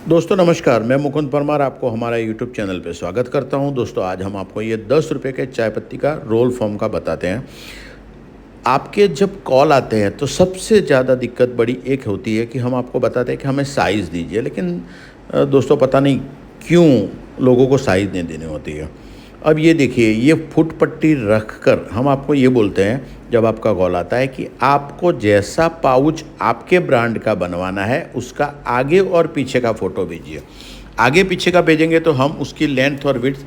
दोस्तों नमस्कार, मैं मुकुंद परमार आपको हमारा यूट्यूब चैनल पे स्वागत करता हूं। दोस्तों आज हम आपको ये 10 रुपये के चाय पत्ती का रोल फॉर्म का बताते हैं। आपके जब कॉल आते हैं तो सबसे ज़्यादा दिक्कत बड़ी एक होती है कि हम आपको बताते हैं कि हमें साइज़ दीजिए, लेकिन दोस्तों पता नहीं क्यों लोगों को साइज़ नहीं देनी होती है। अब ये देखिए, ये फुट पट्टी रख कर हम आपको ये बोलते हैं जब आपका कॉल आता है कि आपको जैसा पाउच आपके ब्रांड का बनवाना है उसका आगे और पीछे का फ़ोटो भेजिए। आगे पीछे का भेजेंगे तो हम उसकी लेंथ और विड्थ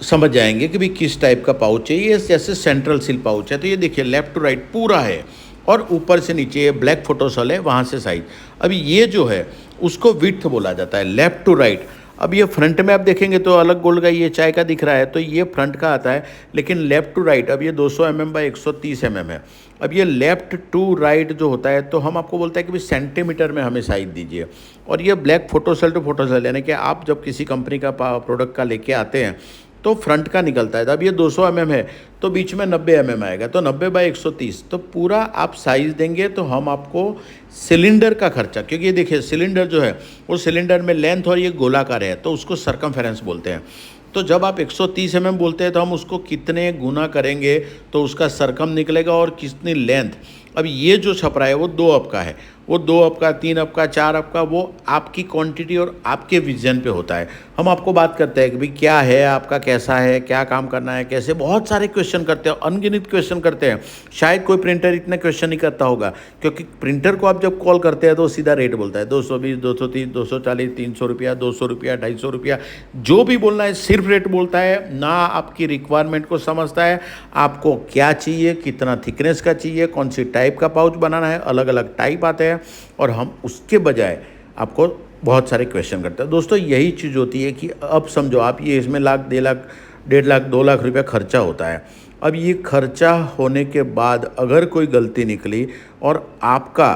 समझ जाएंगे कि भाई किस टाइप का पाउच है। ये जैसे सेंट्रल सील पाउच है तो ये देखिए लेफ़्ट टू राइट पूरा है और ऊपर से नीचे ये ब्लैक फोटोसेल है, वहाँ से साइज। अभी ये जो है उसको विड्थ बोला जाता है, लेफ़्ट टू राइट। अब ये फ्रंट में आप देखेंगे तो अलग गोल का ये चाय का दिख रहा है, तो ये फ्रंट का आता है, लेकिन लेफ़्ट टू राइट अब ये 200 mm बाई 130 mm है। अब ये लेफ़्ट टू राइट जो होता है तो हम आपको बोलते हैं कि भाई सेंटीमीटर में हमें साइज दीजिए। और ये ब्लैक फोटोसेल टू फोटोसेल, यानी कि आप जब किसी कंपनी का प्रोडक्ट का लेके आते हैं तो फ्रंट का निकलता है। अब ये 200 mm है तो बीच में 90 mm आएगा, तो 90 बाई 130, तो पूरा आप साइज़ देंगे तो हम आपको सिलेंडर का खर्चा, क्योंकि ये देखिए सिलेंडर जो है वो सिलेंडर में लेंथ और ये गोलाकार है तो उसको सरकमफेरेंस बोलते हैं। तो जब आप 130 mm बोलते हैं तो हम उसको कितने गुना करेंगे तो उसका सरकम निकलेगा और कितनी लेंथ। अब ये जो छप रहा है वो 2 अप का है, वो 2 अप का, 3 अप का, 4 अप का, वो आपकी क्वांटिटी और आपके विजन पे होता है। हम आपको बात करते हैं कि भाई क्या है आपका, कैसा है, क्या काम करना है, कैसे, बहुत सारे क्वेश्चन करते हैं, अनगिनत क्वेश्चन करते हैं। शायद कोई प्रिंटर इतने क्वेश्चन नहीं करता होगा, क्योंकि प्रिंटर को आप जब कॉल करते हैं तो सीधा रेट बोलता है 220, 230, 240, 300 रुपया, 200 रुपया, 250 रुपया, जो भी बोलना है सिर्फ रेट बोलता है। ना आपकी रिक्वायरमेंट को समझता है, आपको क्या चाहिए, कितना थिकनेस का चाहिए, कौन सी टाइप का पाउच बनाना है, अलग अलग टाइप आते हैं और हम उसके बजाय आपको बहुत सारे क्वेश्चन करते हैं। दोस्तों यही चीज़ होती है कि अब समझो आप ये इसमें लाख, 1.5 लाख, 2 लाख रुपया खर्चा होता है। अब ये खर्चा होने के बाद अगर कोई गलती निकली और आपका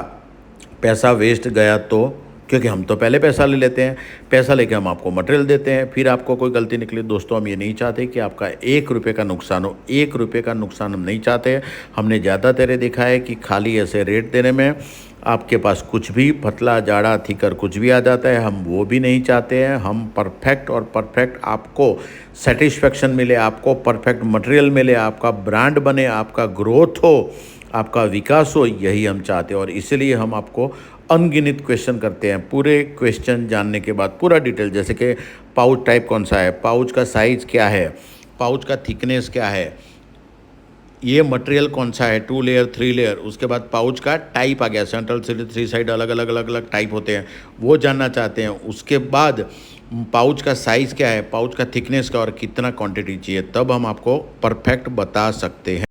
पैसा वेस्ट गया तो, क्योंकि हम तो पहले पैसा ले लेते हैं, पैसा लेके हम आपको मटेरियल देते हैं, फिर आपको कोई गलती निकली, दोस्तों हम ये नहीं चाहते कि आपका 1 रुपये का नुकसान हो। 1 रुपये का नुकसान हम नहीं चाहते। हमने ज़्यादातर देखा है कि खाली ऐसे रेट देने में आपके पास कुछ भी पतला, जाड़ा, थिकर कुछ भी आ जाता है, हम वो भी नहीं चाहते हैं। हम परफेक्ट और परफेक्ट आपको सेटिस्फेक्शन मिले, आपको परफेक्ट मटेरियल मिले, आपका ब्रांड बने, आपका ग्रोथ हो, आपका विकास हो, यही हम चाहते हैं। और इसीलिए हम आपको अनगिनत क्वेश्चन करते हैं। पूरे क्वेश्चन जानने के बाद पूरा डिटेल, जैसे कि पाउच टाइप कौन सा है, पाउच का साइज़ क्या है, पाउच का थिकनेस क्या है, ये मटेरियल कौन सा है, 2 लेयर 3 लेयर, उसके बाद पाउच का टाइप आ गया, सेंट्रल से 3 साइड अलग अलग अलग अलग टाइप होते हैं, वो जानना चाहते हैं। उसके बाद पाउच का साइज़ क्या है, पाउच का थिकनेस का और कितना क्वांटिटी चाहिए, तब हम आपको परफेक्ट बता सकते हैं।